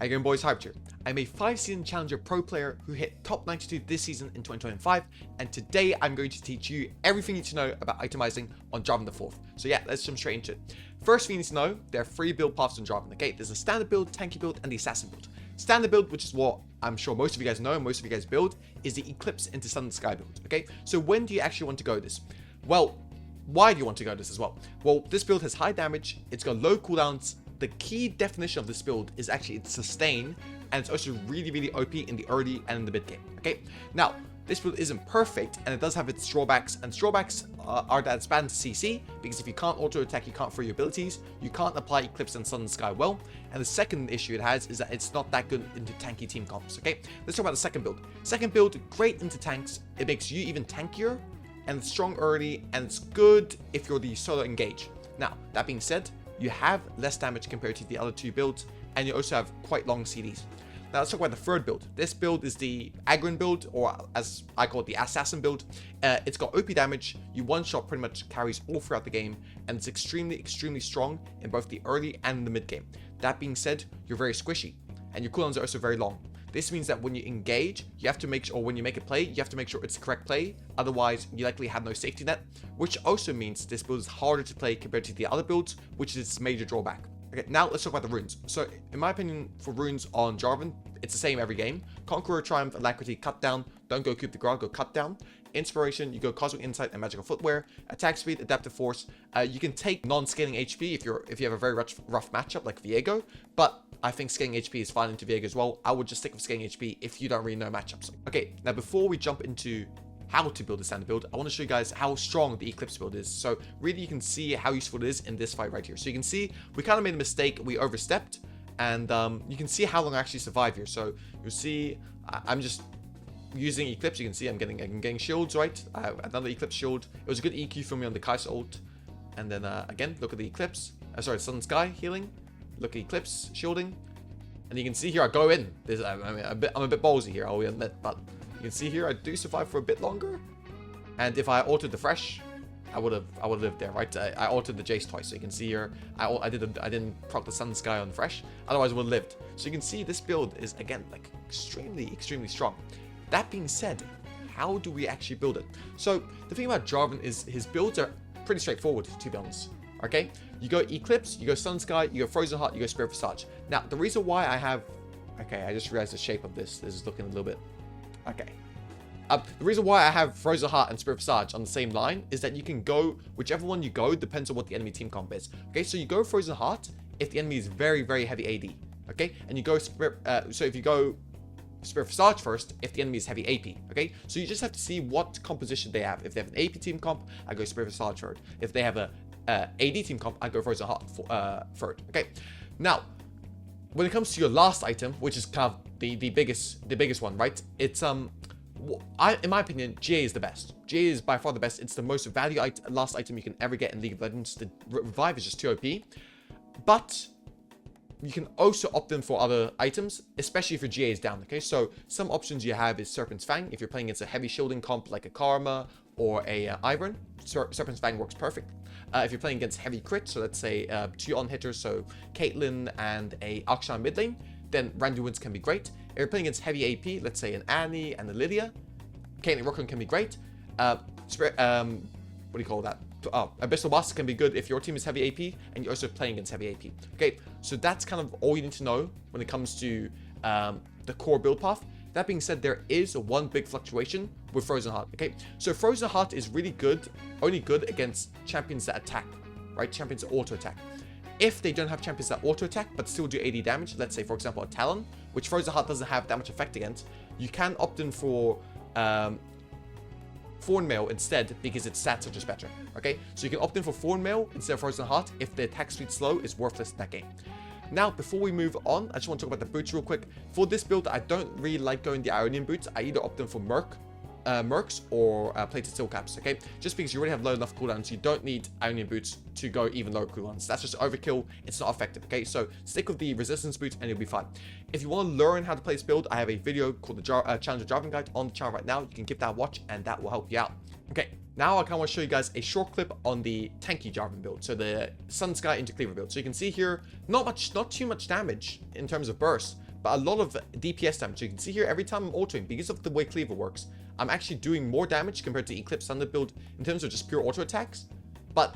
How you going, boys? Hybradge here. I'm a 5-season Challenger Pro player who hit top 92 this season in 2025, and today I'm going to teach you everything you need to know about itemizing on Jarvan IV. So yeah, let's jump straight into it. First thing you need to know, there are 3 build paths on Jarvan, okay? There's a standard build, tanky build, and the assassin build. Standard build, which is what I'm sure most of you guys know and most of you guys build, is the Eclipse into Sun Sky build, okay? So when do you actually want to go this? Well, why do you want to go this as well? Well, this build has high damage, it's got low cooldowns. The key definition of this build is actually its sustain, and it's also really OP in the early and in the mid game, okay? Now, this build isn't perfect, and it does have its drawbacks, and drawbacks are that it's banned to CC, because if you can't auto-attack, you can't free your abilities, you can't apply Eclipse and Sun and Sky well, and the second issue it has is that it's not that good into tanky team comps, okay? Let's talk about the second build. Second build, great into tanks, it makes you even tankier, and it's strong early, and it's good if you're the solo engage. Now, that being said, you have less damage compared to the other 2 builds, and you also have quite long CDs. Now let's talk about the third build. This build is the Agron build, or as I call it, the Assassin build. It's got OP damage, you one-shot pretty much carries all throughout the game, and it's extremely strong in both the early and the mid game. That being said, you're very squishy, and your cooldowns are also very long. This means that when you engage, you have to make sure, or when you make a play, you have to make sure it's the correct play. Otherwise, you likely have no safety net, which also means this build is harder to play compared to the other builds, which is its major drawback. Okay, now let's talk about the runes. So, in my opinion, for runes on Jarvan, it's the same every game. Conqueror, Triumph, Alacrity, Cut Down. Don't go Coup de Grace, go Cut Down. Inspiration, you go Cosmic Insight and Magical Footwear. Attack Speed, Adaptive Force. You can take non-scaling HP if you have a very rough matchup like Viego, but I think scaling HP is fine into Viego as well. I would just stick with scaling HP if you don't really know matchups. Okay, now before we jump into how to build a standard build, I want to show you guys how strong the Eclipse build is. So really you can see how useful it is in this fight right here. So you can see we kind of made a mistake, we overstepped, and you can see how long I actually survive here. So you'll see I'm just using Eclipse. You can see I'm getting shields, right? I have another Eclipse shield. It was a good EQ for me on the Kai'Sa ult. And then again, look at the Eclipse. Sorry, Sun and Sky healing. Look at Eclipse shielding. And you can see here I go in. I'm a bit ballsy here, I'll admit, but you can see here I do survive for a bit longer. And if I altered the Fresh, I would have lived there, right? I altered the Jace twice, so you can see here I didn't proc the Sun and Sky on the Fresh, otherwise I would have lived. So you can see this build is again like extremely strong. That being said, how do we actually build it? So the thing about Jarvan is his builds are pretty straightforward, to be honest. Okay, you go Eclipse, you go Sun Sky, you go Frozen Heart, you go Spirit Visage. Now, the reason why I have... Okay, I just realized the shape of this. This is looking a little bit... Okay. The reason why I have Frozen Heart and Spirit Visage on the same line is that you can go... Whichever one you go depends on what the enemy team comp is. Okay, so you go Frozen Heart if the enemy is very heavy AD. Okay, and you go Spirit... so if you go Spirit Visage first if the enemy is heavy AP. Okay, so you just have to see what composition they have. If they have an AP team comp, I go Spirit Visage third. If they have a AD team comp, I go Frozen Heart third. Okay, now when it comes to your last item, which is kind of the biggest one, right? It's in my opinion, GA is the best. GA is by far the best. It's the most value last item you can ever get in League of Legends. The revive is just too OP, but you can also opt in for other items, especially if your GA is down, okay? So some options you have is Serpent's Fang. If you're playing against a heavy shielding comp like a Karma or a Ivern, Serpent's Fang works perfect. If you're playing against heavy crit, so let's say 2 on-hitters, so Caitlyn and a Akshan mid lane, then Randy Woods can be great. If you're playing against heavy AP, let's say an Annie and a Lydia, Caitlyn Rookham can be great. What do you call that? Abyssal Bust can be good if your team is heavy AP and you're also playing against heavy AP. Okay, so that's kind of all you need to know when it comes to the core build path. That being said, there is one big fluctuation with Frozen Heart, okay? So Frozen Heart is really good, only good against champions that attack, right? Champions that auto-attack. If they don't have champions that auto-attack but still do AD damage, let's say, for example, a Talon, which Frozen Heart doesn't have that much effect against, you can opt in for Thorn Mail instead because its stats are just better, okay? So you can opt in for Thorn Mail instead of Frozen Heart if the attack speed slow is worthless in that game. Now, before we move on, I just want to talk about the boots real quick. For this build, I don't really like going the Ionian boots. I either opt in for Mercs or plated steel caps, okay? Just because you already have low enough cooldowns, you don't need Ionian boots to go even lower cooldowns. That's just overkill. It's not effective, okay? So stick with the resistance boots and you'll be fine. If you want to learn how to play this build, I have a video called the Challenger Jarvan Guide on the channel right now. You can give that a watch and that will help you out. Okay, now I kind of want to show you guys a short clip on the tanky Jarvan build, so the Sun Sky into Cleaver build. So you can see here, not too much damage in terms of burst, but a lot of DPS damage. You can see here, every time I'm autoing, because of the way Cleaver works, I'm actually doing more damage compared to Eclipse Thunder build in terms of just pure auto attacks, but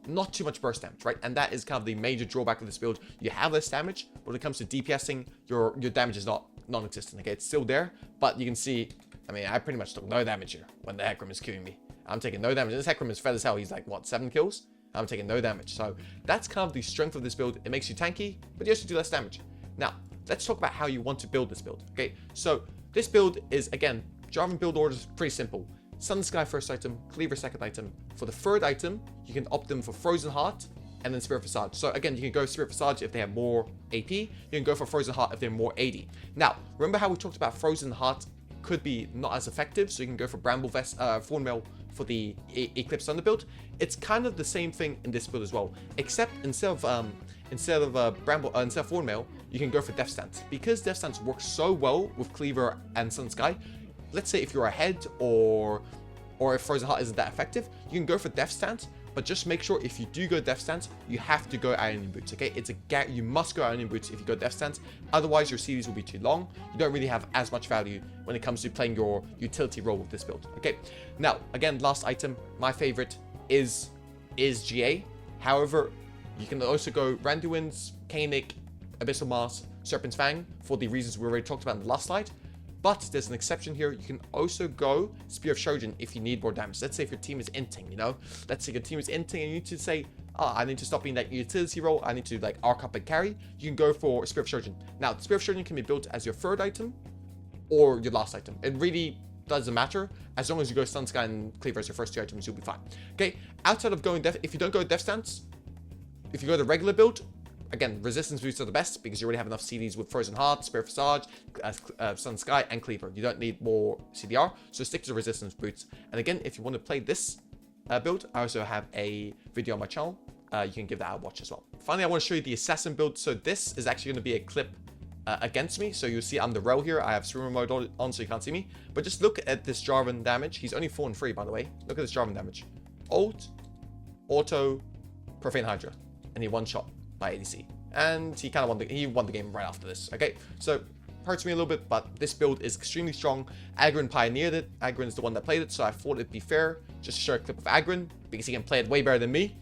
not too much burst damage, right? And that is kind of the major drawback of this build. You have less damage, but when it comes to DPSing, your damage is not non-existent, okay? It's still there, but you can see, I mean, I pretty much took no damage here when the Hecarim is queuing me. I'm taking no damage. This Hecarim is fed as hell. He's like, what, 7 kills? I'm taking no damage. So that's kind of the strength of this build. It makes you tanky, but you also do less damage. Now, let's talk about how you want to build this build, okay? So this build is, again, Jarvan build order is pretty simple. Sun Sky first item, Cleaver second item. For the third item, you can opt them for Frozen Heart and then Spirit Visage. So again, you can go Spirit Visage if they have more AP. You can go for Frozen Heart if they're more AD. Now, remember how we talked about Frozen Heart could be not as effective, so you can go for Bramble Vest, Thornmail for the Eclipse Thunder build. It's kind of the same thing in this build as well, except instead of Thornmail, you can go for Death Stance. Because Death Stance works so well with Cleaver and Sun Sky, let's say if you're ahead or if Frozen Heart isn't that effective, you can go for Death Stance, but just make sure if you do go Death Stance, you have to go Iron Boots, okay? You must go Iron Boots if you go Death Stance, otherwise your series will be too long. You don't really have as much value when it comes to playing your utility role with this build, okay? Now, again, last item, my favorite is GA. However, you can also go Randuin's, Kaenic, Abyssal Mass, Serpent's Fang for the reasons we already talked about in the last slide. But there's an exception here. You can also go Spear of Shojin if you need more damage. Let's say if your team is inting, you know? Let's say your team is inting and you need to say, I need to stop being that utility role. I need to like arc up and carry. You can go for Spear of Shojin. Now, Spear of Shojin can be built as your third item or your last item. It really doesn't matter. As long as you go Sun Sky and Cleaver as your first two items, you'll be fine. Okay, outside of going if you don't go Death Stance, if you go the regular build, again, resistance boosts are the best because you already have enough CDs with Frozen Heart, Spirit Visage, Sun Sky, and Cleaver. You don't need more CDR, so stick to the resistance boots. And again, if you want to play this build, I also have a video on my channel. You can give that a watch as well. Finally, I want to show you the Assassin build. So this is actually going to be a clip against me. So you'll see I'm the rel here. I have streamer mode on so you can't see me. But just look at this Jarvan damage. He's only 4 and 3, by the way. Look at this Jarvan damage. Ult, Auto, Profane Hydra. And he one-shot by ADC, and he kind of won the game right after this. Okay, so hurts me a little bit, but this build is extremely strong. Agron pioneered it. Agron is the one that played it, so I thought it'd be fair just to show a clip of Agron because he can play it way better than me.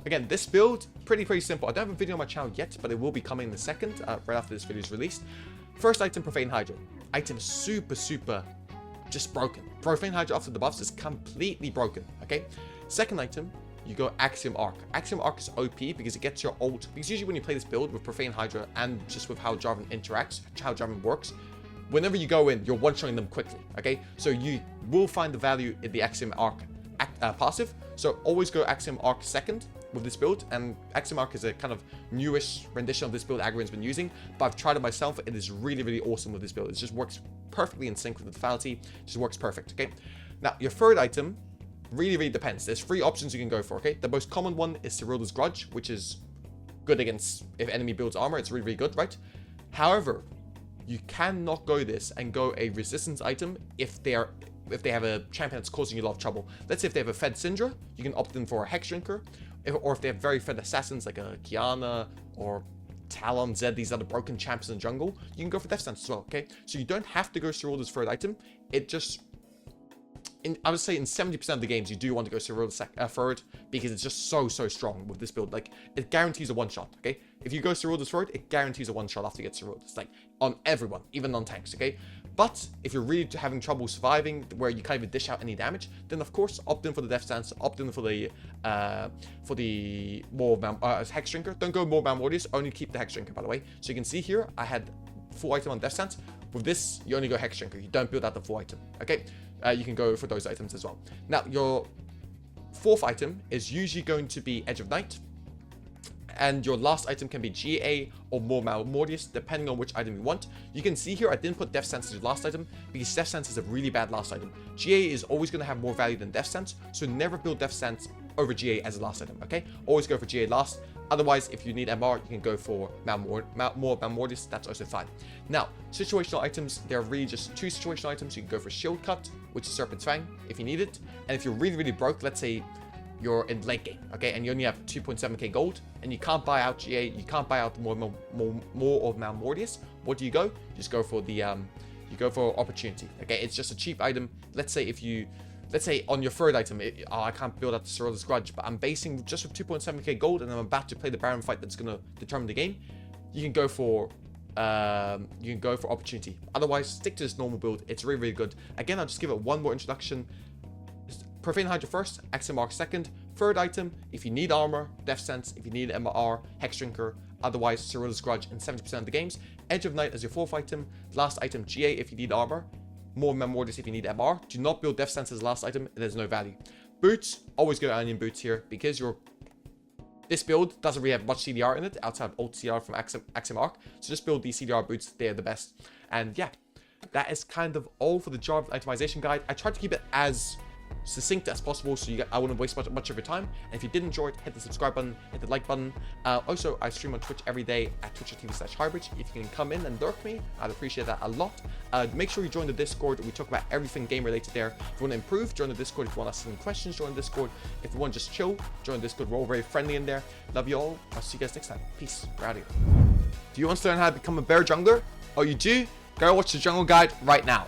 Again, this build pretty simple. I don't have a video on my channel yet, but it will be coming in a second, right after this video is released. First item, Profane Hydra. Item super just broken. Profane Hydra after the buffs is completely broken. Okay, second item, you go Axiom Arc. Axiom Arc is OP because it gets your ult. Because usually when you play this build with Profane Hydra and just with how Jarvan interacts, how Jarvan works, whenever you go in, you're one-shotting them quickly, okay? So you will find the value in the Axiom Arc passive. So always go Axiom Arc second with this build. And Axiom Arc is a kind of newish rendition of this build Agron's been using. But I've tried it myself. It is really awesome with this build. It just works perfectly in sync with the lethality. It just works perfect, okay? Now, your third item really depends. There's 3 options you can go for, okay? The most common one is Cyrilda's Grudge, which is good against if enemy builds armor. It's really good, right? However, you cannot go this and go a resistance item if they have a champion that's causing you a lot of trouble. Let's say if they have a fed Syndra, you can opt in for a Hex Drinker, or if they have very fed assassins like a Kiana or Talon, Zed, these other broken champs in the jungle, you can go for Death Stance as well, okay? So you don't have to go Cyrilda's third item. It just I would say in 70% of the games, you do want to go Cyrilda's third because it's just so strong with this build. Like, it guarantees a one-shot, okay? If you go Cyrilda's third, it guarantees a one-shot after you get Cyrilda's. Like, on everyone, even on tanks, okay? But if you're really having trouble surviving, where you can't even dish out any damage, then of course, opt in for the Death Stance, opt in for the Hex Drinker. Don't go more Mordius, only keep the Hex Drinker, by the way. So you can see here, I had full item on Death Stance. With this, you only go Hex Drinker. You don't build out the full item, okay? You can go for those items as well. Now, your fourth item is usually going to be Edge of Night. And your last item can be GA or more Mordius, depending on which item you want. You can see here, I didn't put Death Stance as the last item, because Death Stance is a really bad last item. GA is always going to have more value than Death Stance, so never build Death Stance over GA as a last item, okay? Always go for GA last. Otherwise, if you need MR, you can go for more Mordius, that's also fine. Now, situational items, there are really just 2 situational items. You can go for Shield Cut, which is Serpent's Fang, if you need it. And if you're really broke, let's say you're in late game, okay, and you only have 2.7k gold, and you can't buy out GA, you can't buy out the more of Mount Mortius. What do? You just go for the you go for opportunity, okay? It's just a cheap item. Let's say on your third item, I can't build out the Cerul's Grudge, but I'm basing just with 2.7k gold, and I'm about to play the Baron fight that's gonna determine the game. You can go for opportunity. Otherwise, stick to this normal build. It's really, really good. Again, I'll just give it one more introduction. Profane Hydra first, Axiom Arc second. Third item, if you need armor, Death Sense. If you need MR, Hex Drinker. Otherwise, Cerul's Grudge in 70% of the games. Edge of Night as your fourth item. Last item, GA if you need armor. More Memorials if you need MR. Do not build Death Sense as the last item. There's no value. Boots, always go Onion Boots here because this build doesn't really have much CDR in it outside of old CDR from Axiom Arc. So just build these CDR boots. They're the best. And yeah, that is kind of all for the Jarvan itemization guide. I tried to keep it as succinct as possible so I wouldn't waste much of your time. And if you did enjoy it, hit the subscribe button, hit the like button. Also, I stream on Twitch every day at twitch.tv/hybradge. If you can come in and lurk me, I'd appreciate that a lot. Make sure you join the Discord. We talk about everything game related there. If you want to improve, join the Discord. If you want to ask any questions, join the Discord. If you want to just chill, join the Discord. We're all very friendly in there. Love you all. I'll see you guys next time. Peace. We're out of here. Do you want to learn how to become a bear jungler? Oh, you do? Go watch the jungle guide right now.